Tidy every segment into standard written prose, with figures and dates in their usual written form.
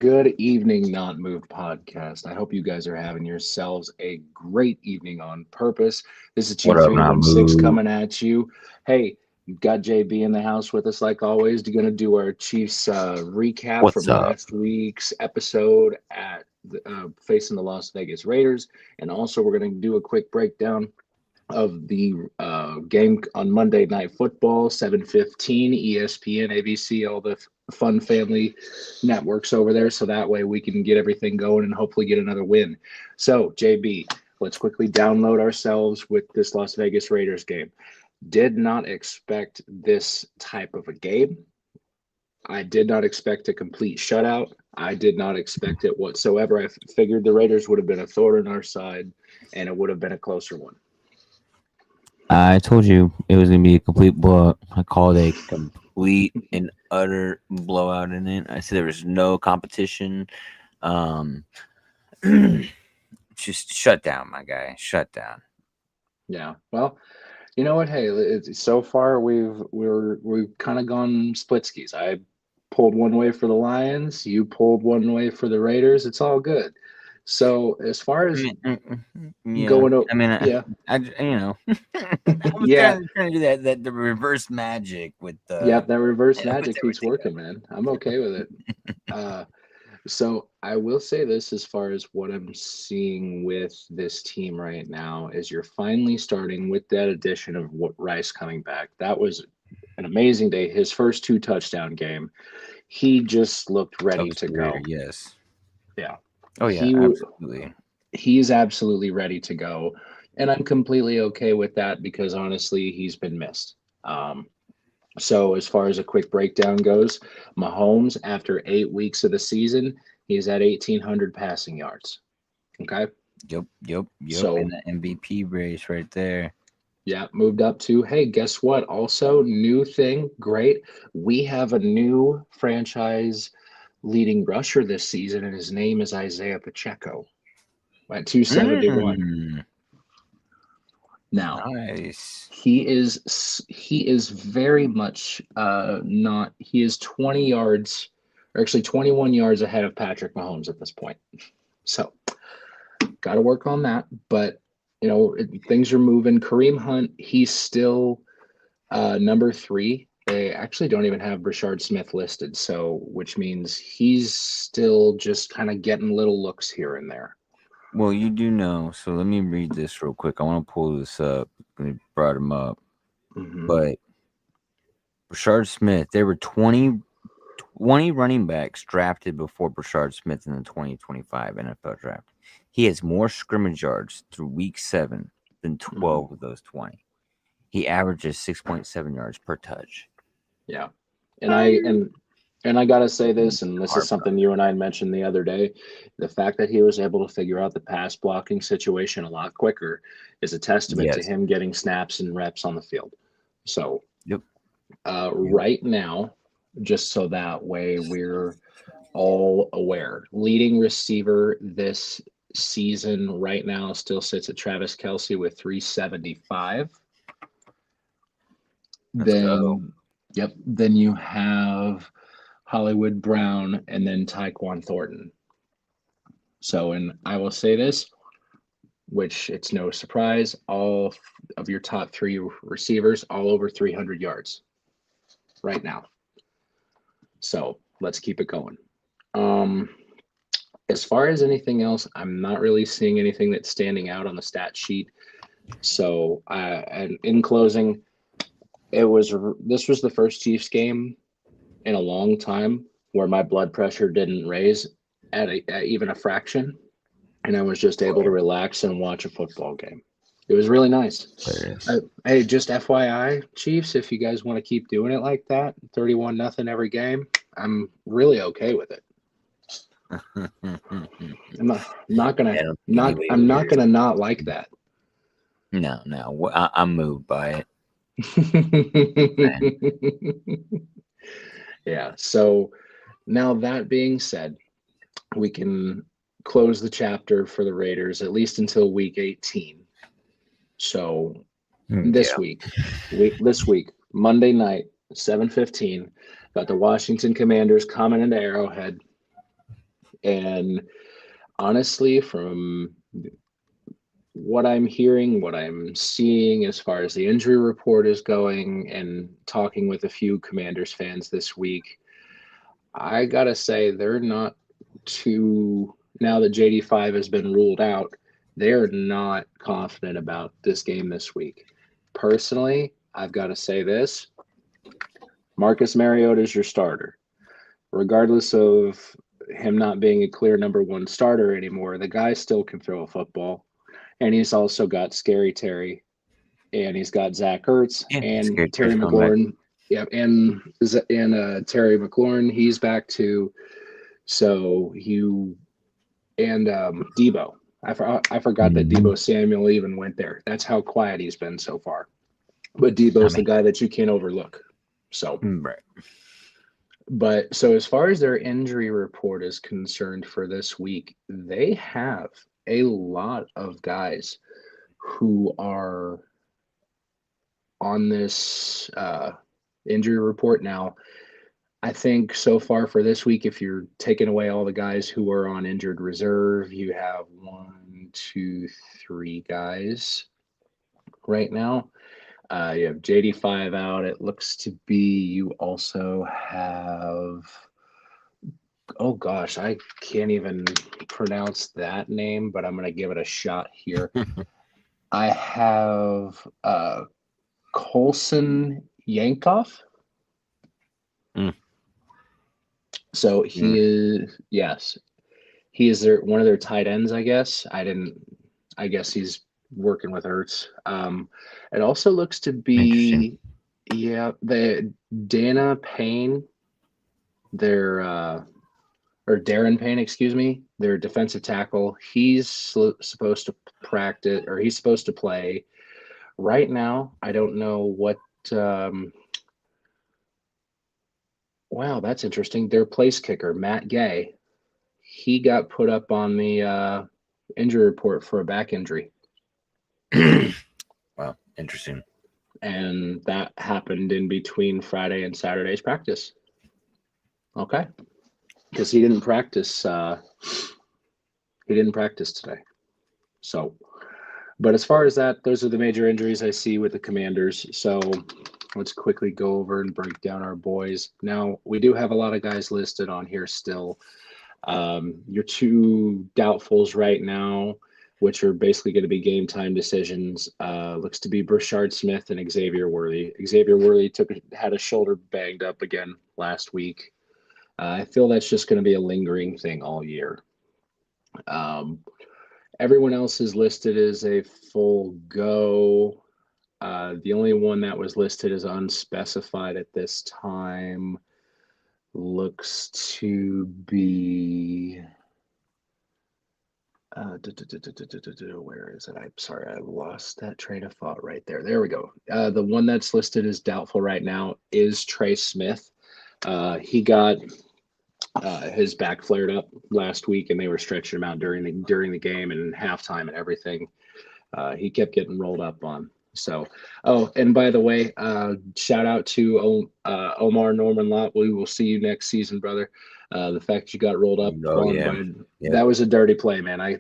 Good evening, Not Moved podcast. I hope you guys are having yourselves a great evening on purpose. This is What up, Chief316 Namu? coming at you. Hey, you've got JB in the house with us like always. We're going to do our Chiefs recap What's from up? last week's episode at facing the Las Vegas Raiders. And also, we're going to do a quick breakdown of the game on Monday Night Football, 7:15, ESPN, ABC, all the fun family networks over there. So that way we can get everything going and hopefully get another win. So, JB, let's quickly download ourselves with this Las Vegas Raiders game. Did not expect this type of a game. I did not expect a complete shutout. I did not expect it whatsoever. I figured the Raiders would have been a thorn in our side and it would have been a closer one. I told you it was gonna be a complete blowout. I called a complete and utter blowout in it. I said there was no competition. Um, just shut down, my guy. Shut down. Yeah. Well, you know what? Hey, so far we've kind of gone split skis. I pulled one way for the Lions. You pulled one way for the Raiders. It's all good. So as far I as mean, yeah. going, I mean, yeah, I was yeah, trying to do that the reverse magic with yeah. the That reverse with magic keeps everything working, man. I'm okay with it. Uh, So I will say this as far as what I'm seeing with this team right now is you're finally starting with that addition of what Rice coming back. That was an amazing day. His first two touchdown game, he just looked of ready his to career. go. Yes. Yeah, Oh yeah, he absolutely. he's absolutely ready to go, and I'm completely okay with that because honestly, he's been missed. So as far as a quick breakdown goes, Mahomes after 8 weeks of the season, he's at 1,800 passing yards. Okay. Yep. In So, the MVP race right there. yeah, moved up to, hey, guess what? Also, new thing, great. We have a new franchise leading rusher this season, and his name is Isaiah Pacheco at 271. Mm, Now, nice. he is very much not he is 20 yards or actually 21 yards ahead of Patrick Mahomes at this point. So, got to work on that, but things are moving. Kareem Hunt, he's still number three. They actually don't even have Brashard Smith listed, so which means he's still just kind of getting little looks here and there. Well, you do know, so let me read this real quick. I want to pull this up. We brought him up. Hmm. But Brashard Smith, there were 20 running backs drafted before Brashard Smith in the 2025 NFL draft. He has more scrimmage yards through week 7 than Hmm. 12 of those 20. He averages 6.7 yards per touch. Yeah, and I gotta say this, and this is Heart something you and I mentioned the other day. The fact that he was able to figure out the pass blocking situation a lot quicker is a testament to Yes. him getting snaps and reps on the field. So Yep. Yep. right now, just so that way we're all aware. Leading receiver this season right now still sits at Travis Kelsey with 375. Let's go. Then, yep, then you have Hollywood Brown and then Tyquan Thornton. So, and I will say this, which it's no surprise, all of your top three receivers all over 300 yards right now. So let's keep it going. Um, As far as anything else, I'm not really seeing anything that's standing out on the stat sheet. So, and in closing, this was the first Chiefs game in a long time where my blood pressure didn't raise at even a fraction, and I was just able to relax and watch a football game. It was really nice. Hilarious. Hey, just FYI, Chiefs, if you guys want to keep doing it like that, 31-0 every game, I'm really okay with it. I'm not gonna I don't think not anybody I'm would not hear. gonna not like that. No. I'm moved by it. Yeah. So now that being said, we can close the chapter for the Raiders at least until week 18. So Yeah. this week, Monday night, 7:15, got the Washington Commanders coming into Arrowhead. And honestly, from what I'm hearing, what I'm seeing as far as the injury report is going, and talking with a few Commanders fans this week, I gotta say they're not too, now that JD5 has been ruled out, they're not confident about this game this week. Personally, I've got to say this: Marcus Mariota is your starter. Regardless of him not being a clear number one starter anymore, the guy still can throw a football. And he's also got Scary Terry, and he's got Zach Ertz Yeah, and scared Terry Terry's coming back. McLaurin. Yep, and Terry McLaurin, he's back too. So you and Debo. I forgot that Mhm. Debo Samuel even went there. That's how quiet he's been so far. But I Debo's the mean, guy that you can't overlook. So, right. but so as far as their injury report is concerned for this week, they have a lot of guys who are on this injury report now. I think so far for this week, if you're taking away all the guys who are on injured reserve, you have one, two, three guys right now. You have JD5 out. It looks to be you also have, oh gosh, I can't even pronounce that name, but I'm going to give it a shot here. I have Colson Yankoff. Mm, So he mm, is, yes, he is one of their tight ends, I guess. I guess he's working with Ertz. It also looks to interesting. be, yeah, the Dana Payne, their, or Darren Payne, excuse me, their defensive tackle. He's supposed to practice, or he's supposed to play right now. I don't know what, um, wow, that's interesting. Their place kicker, Matt Gay, he got put up on the injury report for a back injury. Wow, interesting. And that happened in between Friday and Saturday's practice. Okay, because he didn't practice. He didn't practice today. So, but as far as that, those are the major injuries I see with the Commanders. So let's quickly go over and break down our boys. Now we do have a lot of guys listed on here still. Your two doubtfuls right now, which are basically going to be game time decisions, looks to be Brashard Smith and Xavier Worthy. Xavier Worthy had a shoulder banged up again last week. I feel that's just going to be a lingering thing all year. Um, Everyone else is listed as a full go. The only one that was listed as unspecified at this time looks to be where is it? I'm sorry, I lost that train of thought right there. There we go. The one that's listed as doubtful right now is Trey Smith. He got his back flared up last week, and they were stretching him out during the game and halftime and everything. He kept getting rolled up on. So, oh, and by the way, shout out to Omar Norman Lott. We will see you next season, brother. The fact you got rolled up Oh on yeah. by Yep. that was a dirty play, man. I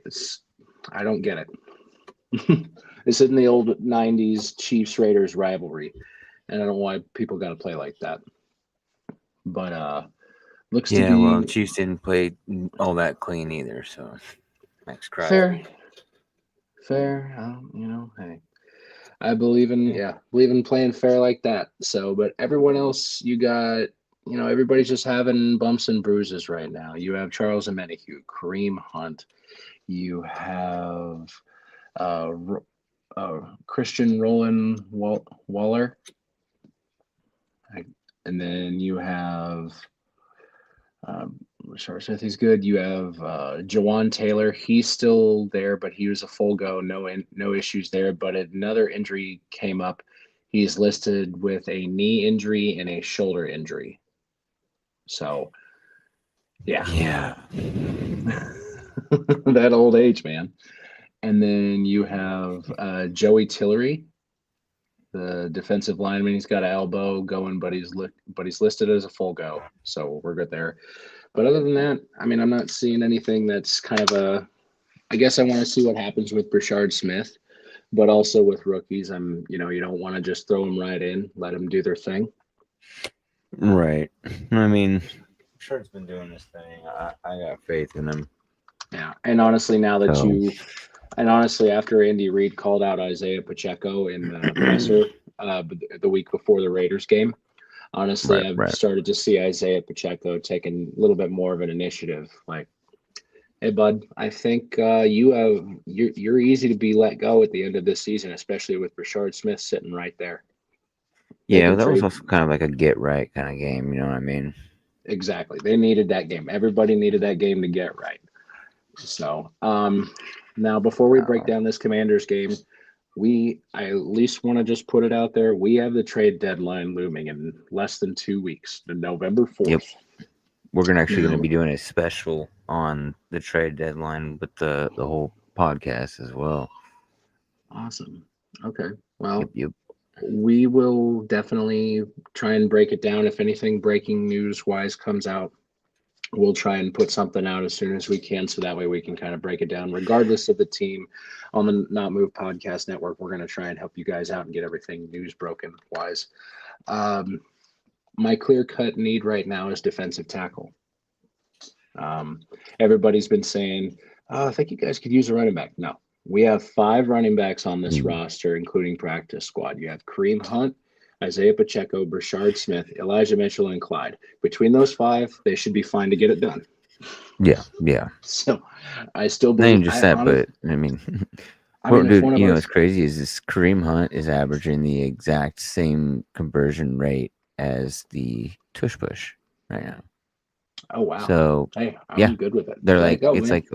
don't get it. It's in the old '90s Chiefs Raiders rivalry, and I don't know why people got to play like that. But looks to Yeah. Well, be Chiefs didn't play all that clean either. So Max fair, Crosby. fair. Hey, I believe in, Yeah. yeah, believe in playing fair like that. So, but everyone else, you got, everybody's just having bumps and bruises right now. You have Charles Omenihu, Kareem Hunt. You have uh, Christian Roland Waller, and then you have Rashard Smith. He's good. You have Jawan Taylor. He's still there, but he was a full go. No issues there. But another injury came up. He's listed with a knee injury and a shoulder injury. So, yeah, Yeah. that old age, man. And then you have Joey Tillery, the defensive lineman. He's got an elbow going, but he's listed as a full go. So we're good there. But other than that, I mean, I'm not seeing anything that's kind of a. I guess I want to see what happens with Brashard Smith, but also with rookies, you don't want to just throw them right in, let them do their thing. Right. I mean, Shark's been doing this thing. I got faith in him. Yeah, and honestly, So and honestly, after Andy Reid called out Isaiah Pacheco in the presser the week before the Raiders game, honestly, right, I've right. started to see Isaiah Pacheco taking a little bit more of an initiative. Like, hey, bud, I think you're easy to be let go at the end of this season, especially with Brashard Smith sitting right there. They Yeah, can that was trade also kind of like a get right kind of game. You know what I mean? exactly. They needed that game. Everybody needed that game to get right. So, now before we break Uh, down this Commanders game, I at least want to just put it out there. We have the trade deadline looming in less than 2 weeks, the November yep. 4th. We're gonna actually going to Now, be doing a special on the trade deadline with the whole podcast as well. awesome. Okay. Yep, Well, yep. we will definitely try and break it down. If anything breaking news wise comes out, we'll try and put something out as soon as we can so that way we can kind of break it down regardless of the team on the Not Move Podcast Network. We're going to try and help you guys out and get everything news broken wise. Um, my clear cut need right now is defensive tackle. Um, everybody's been saying, oh, I think you guys could use a running back. No, we have 5 running backs on this Mm. roster, including practice squad. You have Kareem Hunt, Isaiah Pacheco, Brashard Smith, Elijah Mitchell, and Clyde. Between those 5, they should be fine to get it done. Yeah, yeah. So I still Not believe, even just that, but I mean, I well, mean, if dude, one of you know us, what's crazy is this Kareem Hunt is averaging the exact same conversion rate as the Tush Push right now. oh, wow. So Hey, yeah, I'm good with it. they're Let it like go, it's man. like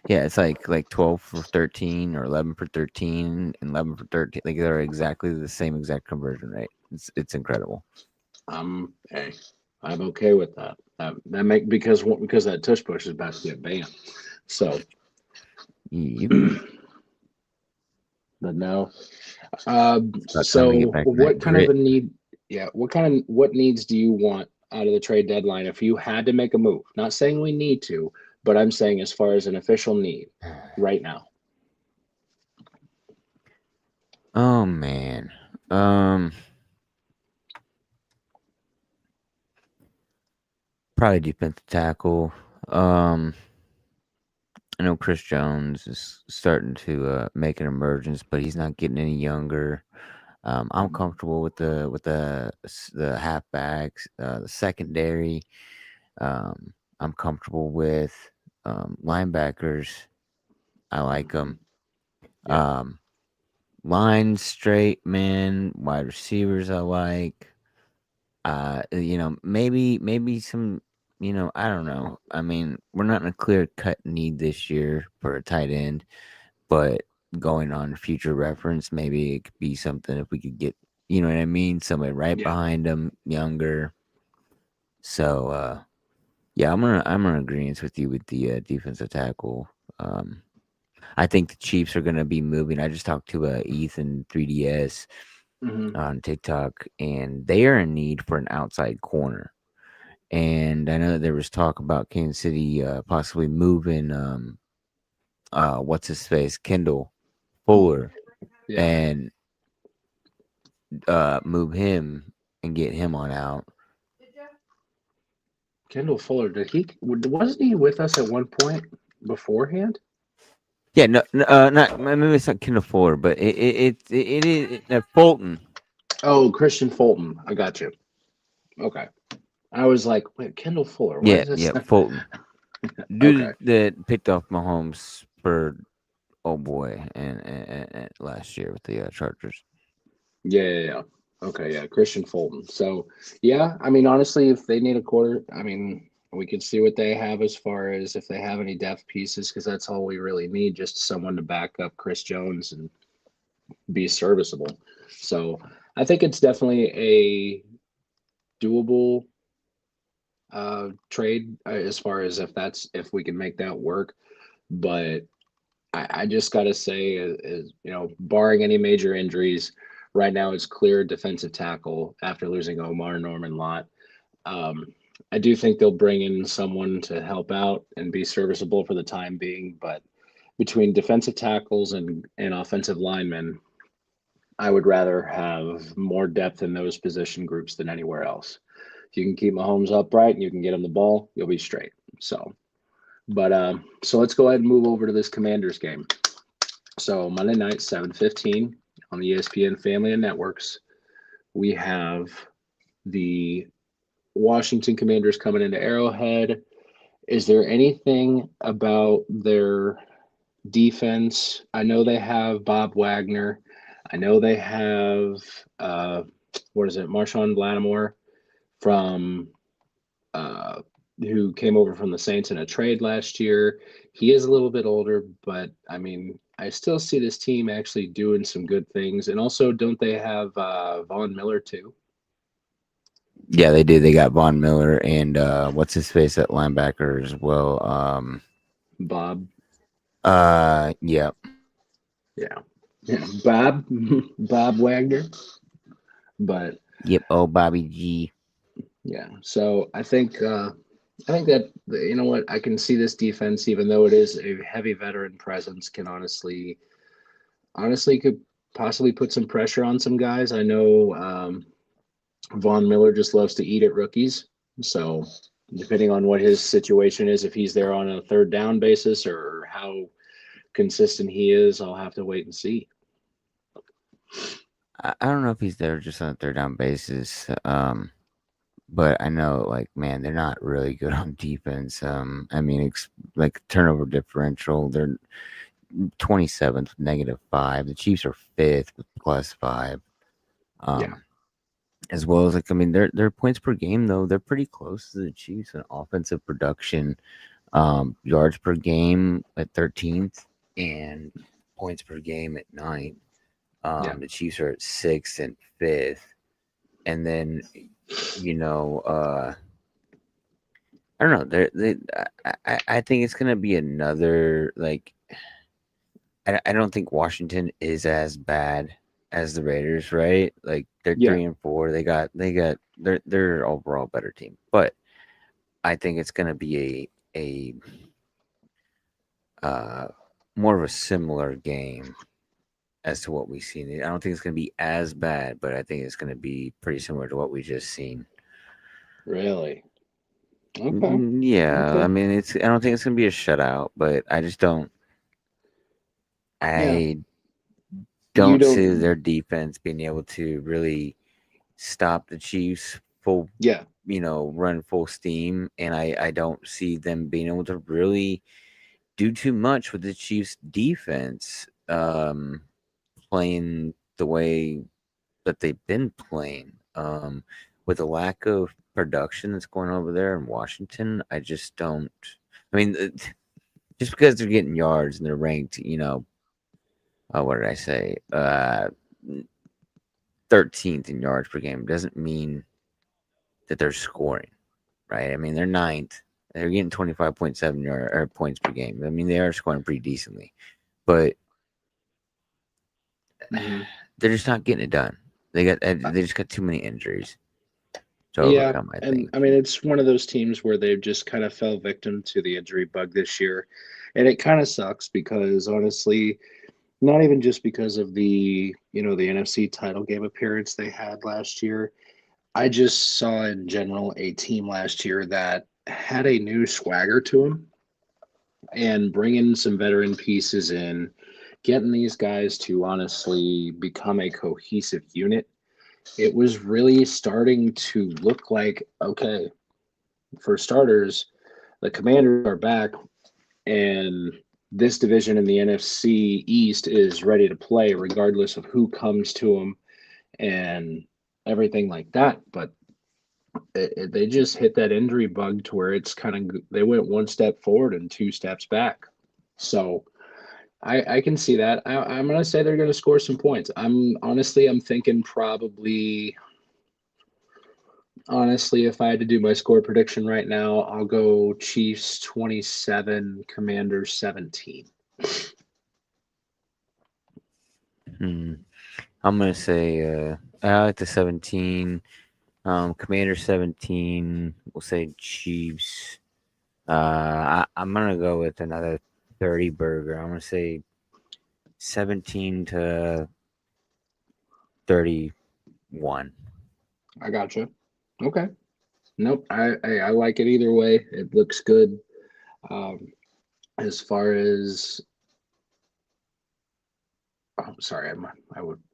yeah, it's like 12 for 13 or 11 for 13 and 11 for 13. Like they're exactly the same exact conversion rate. It's incredible. Hey, I'm okay with that. That make because that tush push is about to get banned. So, Yep. but no. It's about time to get So back in what that kind of grit. a need? Yeah, what needs do you want out of the trade deadline if you had to make a move? Not saying we need to, but I'm saying as far as an official need right now. Oh man. Um Probably defensive tackle. Um I know Chris Jones is starting to make an emergence, but he's not getting any younger. I'm comfortable with the halfbacks, the secondary. I'm comfortable with linebackers. I like them. Yeah, Um, line straight men, wide receivers. I like. Maybe some. I don't know. I mean, we're not in a clear cut need this year for a tight end, but going on future reference, maybe it could be something if we could get. You know what I mean? Somebody right yeah. behind them, younger. So yeah, I'm in agreement with you with the defensive tackle. Um, I think the Chiefs are gonna be moving. I just talked to Ethan 3DS Hmm. on TikTok, and they are in need for an outside corner. And I know that there was talk about Kansas City possibly moving what's his face, Kendall Fuller, Yeah, and move him and get him on out. Kendall Fuller. Wasn't he with us at one point beforehand? Yeah, no, not maybe it's not Kendall Fuller, but it is Fulton. Oh, Christian Fulton. I got you. Okay. I was like, wait, Kendall Fuller. Why Yeah, is this? yeah, Fulton. Okay. Dude that picked off Mahomes for oh boy, and last year with the Chargers. Yeah, yeah, yeah. Okay, yeah, Christian Fulton. So, yeah, I mean, honestly, if they need a quarter, I mean, we can see what they have as far as if they have any depth pieces, because that's all we really need, just someone to back up Chris Jones and be serviceable. So, I think it's definitely a doable trade as far as if we can make that work. But I just got to say, barring any major injuries, right now it's clear defensive tackle after losing Omar Norman Lott. Um, I do think they'll bring in someone to help out and be serviceable for the time being, but between defensive tackles and offensive linemen, I would rather have more depth in those position groups than anywhere else. If you can keep Mahomes upright and you can get him the ball, you'll be straight. So let's go ahead and move over to this Commanders game. So Monday night, 7:15 on the ESPN family and networks, we have the Washington Commanders coming into Arrowhead. Is there anything about their defense? I know they have Bob Wagner. I know they have what is it, Marshawn Lattimore from uh, who came over from the Saints in a trade last year. He is a little bit older, but I mean, I still see this team actually doing some good things. And also, don't they have Von Miller too? Yeah, they do. They got Von Miller and what's his face at linebacker as well. Bob, Yeah. yeah, yeah, Bob, Bob Wagner. But Yep. Oh, Bobby G. yeah, so I think that you know what, I can see this defense, even though it is a heavy veteran presence, can honestly could possibly put some pressure on some guys. I know Von Miller just loves to eat at rookies, so depending on what his situation is, if he's there on a third down basis or how consistent he is, I'll have to wait and see. I don't know if he's there just on a third down basis. But I know, like, man, they're not really good on defense. I mean, like turnover differential, they're 27th, -5. The Chiefs are fifth with +5. Yeah, Um, as well as like, I mean, their points per game though, they're pretty close to the Chiefs in offensive production. Yards per game at 13th and points per game at 9th. yeah, The Chiefs are at 6th and 5th. And then, you know, I don't know. I think it's gonna be another like. I don't think Washington is as bad as the Raiders, right? Like they're yeah. 3-4. They're overall better team, but I think it's gonna be a more of a similar game as to what we've seen. I don't think it's gonna be as bad, but I think it's gonna be pretty similar to what we just seen. Really? Okay, Yeah, I okay. mean, it's. I don't think it's gonna be a shutout, but I just don't. Yeah, I you don't see don't. their defense being able to really stop the Chiefs full, Yeah, run full steam, and I don't see them being able to really do too much with the Chiefs defense, playing the way that they've been playing. With the lack of production that's going over there in Washington, I just don't. I mean, just because they're getting yards and they're ranked, what did I say? 13th in yards per game doesn't mean that they're scoring, right? I mean, they're ninth. They're getting 25.7 points per game. I mean, they are scoring pretty decently, but hmm they're just not getting it done. They just got too many injuries to yeah. overcome, I And think. I mean, it's one of those teams where they've just kind of fell victim to the injury bug this year, and it kind of sucks because honestly, not even just because of the NFC title game appearance they had last year. I just saw in general a team last year that had a new swagger to them, and bringing some veteran pieces in, getting these guys to honestly become a cohesive unit. It was really starting to look like, okay, for starters, the Commanders are back, and this division in the NFC East is ready to play regardless of who comes to them and everything like that. But they just hit that injury bug to where it's kind of, they went one step forward and two steps back. So I can see that. I'm gonna say they're gonna score some points. I'm thinking probably, honestly, if I had to do my score prediction right now, I'll go Chiefs 27, Commanders 17. Hmm. I'm gonna say I like the 17. Commander 17. We'll say Chiefs. I'm gonna go with another 30 burger. I'm gonna say 17 to 31. I gotcha. Okay. Nope. I like it either way. It looks good. Um, as far as sorry,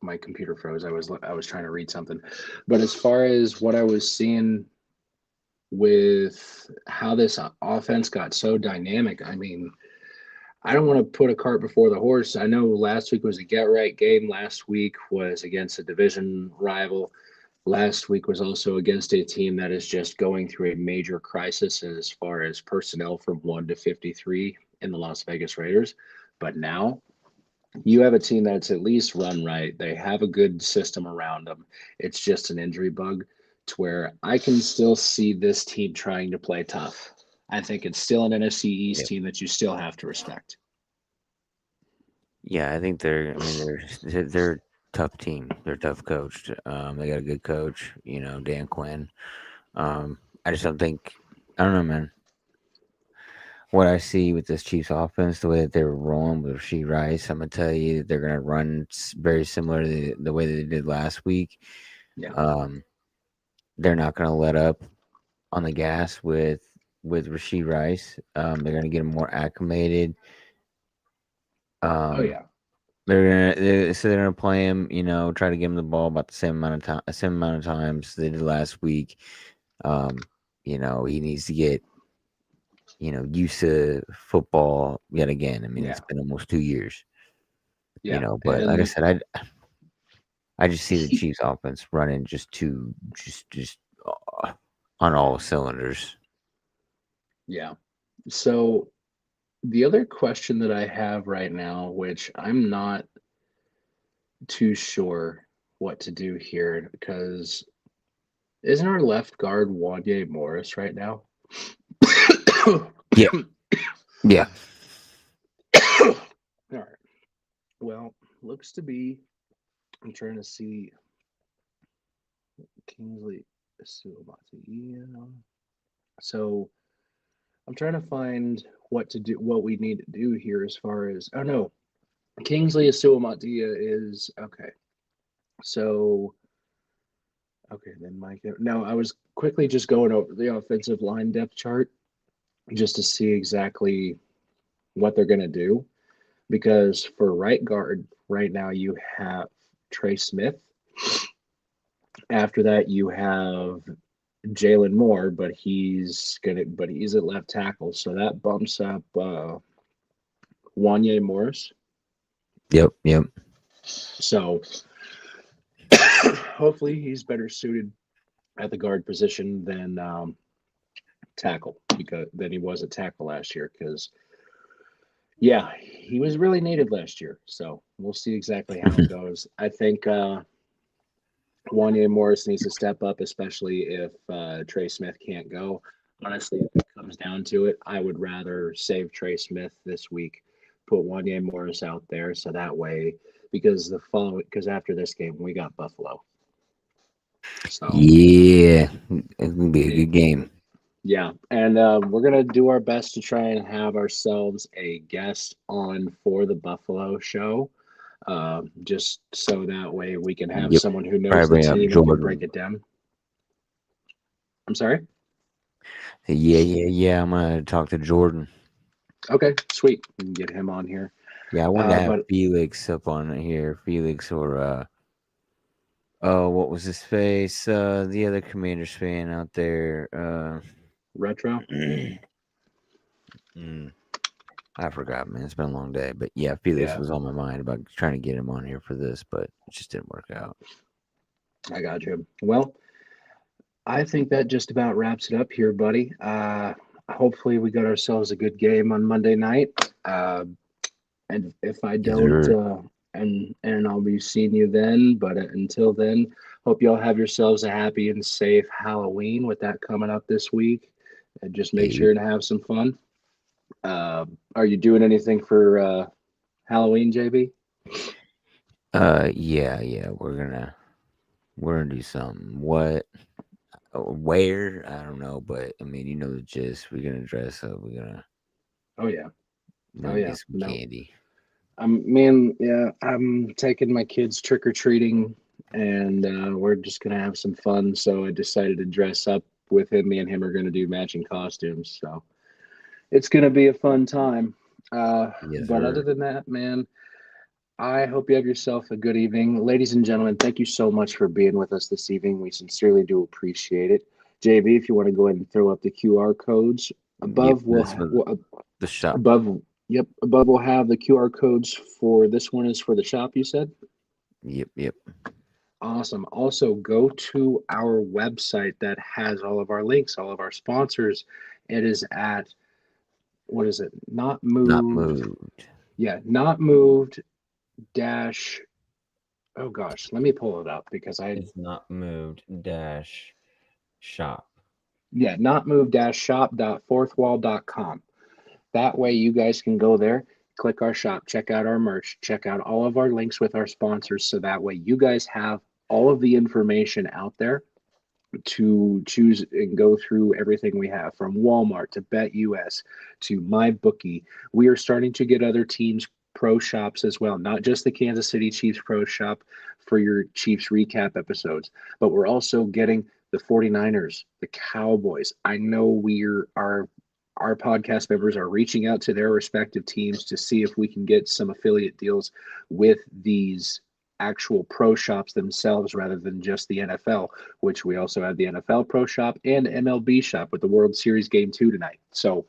my computer froze. I was trying to read something, but as far as what I was seeing with how this offense got so dynamic, I mean, I don't want to put a cart before the horse. I know last week was a get right game. Last week was against a division rival. Last week was also against a team that is just going through a major crisis as far as personnel from 1 to 53 in the Las Vegas Raiders. But now you have a team that's at least run right. They have a good system around them. It's just an injury bug to where I can still see this team trying to play tough. I think it's still an NFC East Yep. team that you still have to respect. Yeah, I think they're. I mean, they're a tough team. They're tough coached. They got a good coach. Dan Quinn. I just don't think. I don't know, man. What I see with this Chiefs offense, the way that they were rolling with Rasheed Rice, I'm gonna tell you they're gonna run very similar to the way that they did last week. Yeah. Um, they're not gonna let up on the gas with Rasheed Rice. They're gonna get him more acclimated. Oh Um, yeah. they're gonna play him. Try to give him the ball about the same amount of times they did last week. Um, he needs to get used to football yet again. I mean, it's Yeah. been almost 2 years. Yeah. But like I And said, I just see the Chiefs offense running just on all cylinders. yeah. So the other question that I have right now, which I'm not too sure what to do here, because isn't our left guard Wanye Morris right now? All Yeah, yeah. right. Well, looks to be. I'm trying to see Kingsley Suamati. Yeah. So I'm trying to find what to do, what we need to do here as far as. Oh no, Kingsley Suamati is okay. So okay, then Mike. No, I was quickly just going over the offensive line depth chart just to see exactly what they're going to do. Because for right guard, right now you have Trey Smith. After that, you have Jalen Moore, but he's at left tackle, so that bumps up Wanye Morris. Yep, yep. So hopefully he's better suited at the guard position than tackle because than he was at tackle last year. Because yeah, he was really needed last year. So we'll see exactly how it goes. I think Wanye Morris needs to step up, especially if Trey Smith can't go. Honestly, if it comes down to it, I would rather save Trey Smith this week, put Wanye Morris out there, so that way, because after this game we got Buffalo. So Yeah, it's gonna be a it, good game. yeah, and we're gonna do our best to try and have ourselves a guest on for the Buffalo show, just so that way we can have Yep. someone who knows Probably the bring up team and can break Jordan. it down. I'm sorry. Yeah, yeah, yeah. I'm gonna talk to Jordan. Okay, sweet. We can get him on here. Yeah, I wanted to have But Felix up on here. Felix or oh, what was his face? The other Commanders fan out there. retro. mm, I forgot, man. It's been a long day, but yeah, Felix Yeah, was on my mind about trying to get him on here for this, but it just didn't work out. I got you. Well, I think that just about wraps it up here, buddy. Hopefully, we got ourselves a good game on Monday night. And if I Yes, don't, sir. and I'll be seeing you then. But until then, hope y'all have yourselves a happy and safe Halloween with that coming up this week. And just make Yeah, sure to have some fun. Are you doing anything for Halloween, JB? yeah, yeah. We're gonna do something. What? Where? I don't know, but I mean, you know the gist. We're gonna dress up. Oh yeah. We're Oh gonna yeah. get some No. candy. Man, yeah, I'm taking my kids trick or treating, and we're just gonna have some fun. So I decided to dress up with him. Me and him are gonna do matching costumes. So it's gonna be a fun time. Yes, But other sir. than that, man, I hope you have yourself a good evening. Ladies and gentlemen, thank you so much for being with us this evening. We sincerely do appreciate it. JB, if you want to go ahead and throw up the QR codes Yep, above, this was the shop. above, yep, above we'll have the QR codes for this one is for the shop, you said? Yep, yep. Awesome. Also, go to our website that has all of our links, all of our sponsors. It is at, what is it? Not Not moved. moved. Yeah, not moved dash. Oh gosh, let me pull it up because I It's not moved dash shop. yeah, not move dash shop.fourthwall.com. That way you guys can go there, click our shop, check out our merch, check out all of our links with our sponsors. So that way you guys have all of the information out there to choose and go through everything we have from Walmart to BetUS to MyBookie. We are starting to get other teams pro shops as well, not just the Kansas City Chiefs pro shop for your Chiefs recap episodes, but we're also getting the 49ers, the Cowboys. I know our podcast members are reaching out to their respective teams to see if we can get some affiliate deals with these actual pro shops themselves rather than just the NFL, which we also have the NFL Pro Shop and MLB Shop with the World Series Game 2 tonight. So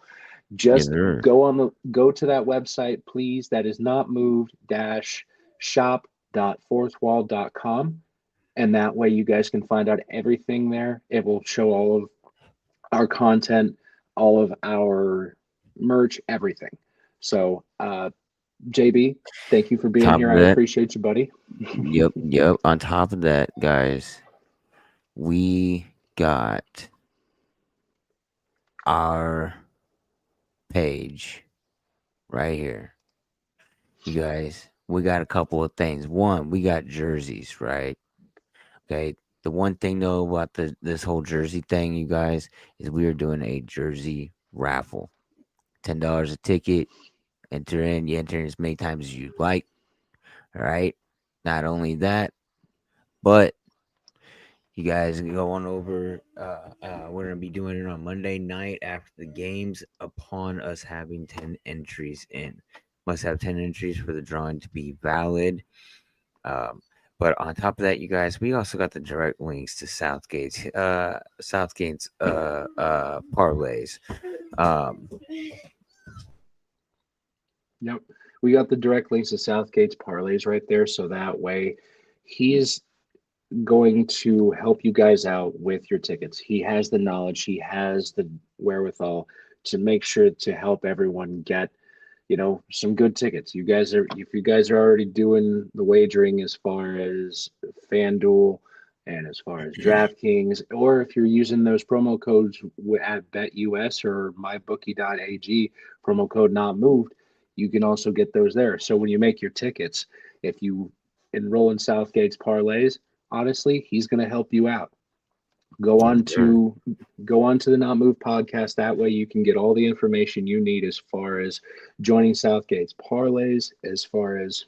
Yes, just sir. go to that website, please. That is not moved dash shop.fourthwall.com. And that way you guys can find out everything there. It will show all of our content, all of our merch, everything. So, JB, thank you for being Top here. of I that, appreciate you, buddy. yep, yep. On top of that, guys, we got our page right here. You guys, we got a couple of things. One, we got jerseys, right? Okay. The one thing though about this whole jersey thing, you guys, is we are doing a jersey raffle. $10 a ticket. Enter in. You enter in as many times as you like. All right. Not only that, but you guys can go on over. We're gonna be doing it on Monday night after the games. Upon us having 10 entries in, must have 10 entries for the drawing to be valid. Um, but on top of that, you guys, we also got the direct links to Southgate's parlays. Um, Yep. We got the direct links to Southgate's parlays right there. So that way he's going to help you guys out with your tickets. He has the knowledge, he has the wherewithal to make sure to help everyone get, some good tickets. If you guys are already doing the wagering as far as FanDuel and as far as DraftKings, or if you're using those promo codes at BetUS or MyBookie.ag, promo code not moved, you can also get those there. So when you make your tickets, if you enroll in Southgate's parlays, honestly, he's going to help you out. Go yes, on sir. to go on to the Not Move podcast. That way you can get all the information you need as far as joining Southgate's parlays, as far as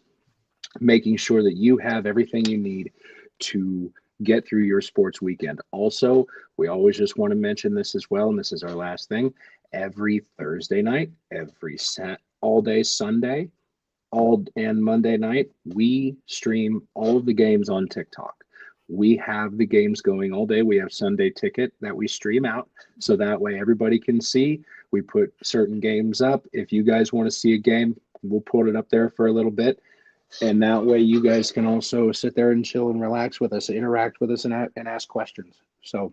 making sure that you have everything you need to get through your sports weekend. Also, we always just want to mention this as well, and this is our last thing. Every Thursday night, all day Sunday, all and Monday night, we stream all of the games on TikTok. We have the games going all day. We have Sunday Ticket that we stream out so that way everybody can see. We put certain games up. If you guys want to see a game, we'll put it up there for a little bit. And that way you guys can also sit there and chill and relax with us, interact with us, and ask questions. So,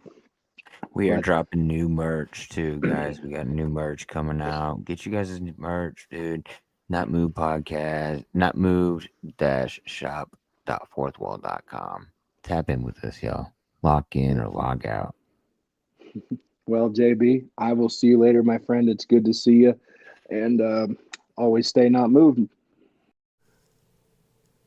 We are but dropping new merch too, guys. We got new merch coming out. Get you guys' new merch, dude. Not move podcast, not moved dash shop.fourthwall.com. Tap in with us, y'all. Lock in or log out. well, JB, I will see you later, my friend. It's good to see you. And always stay not moved.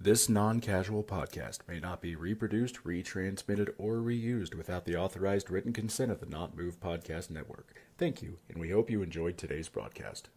This non-casual podcast may not be reproduced, retransmitted, or reused without the authorized written consent of the Not Move Podcast Network. Thank you, and we hope you enjoyed today's broadcast.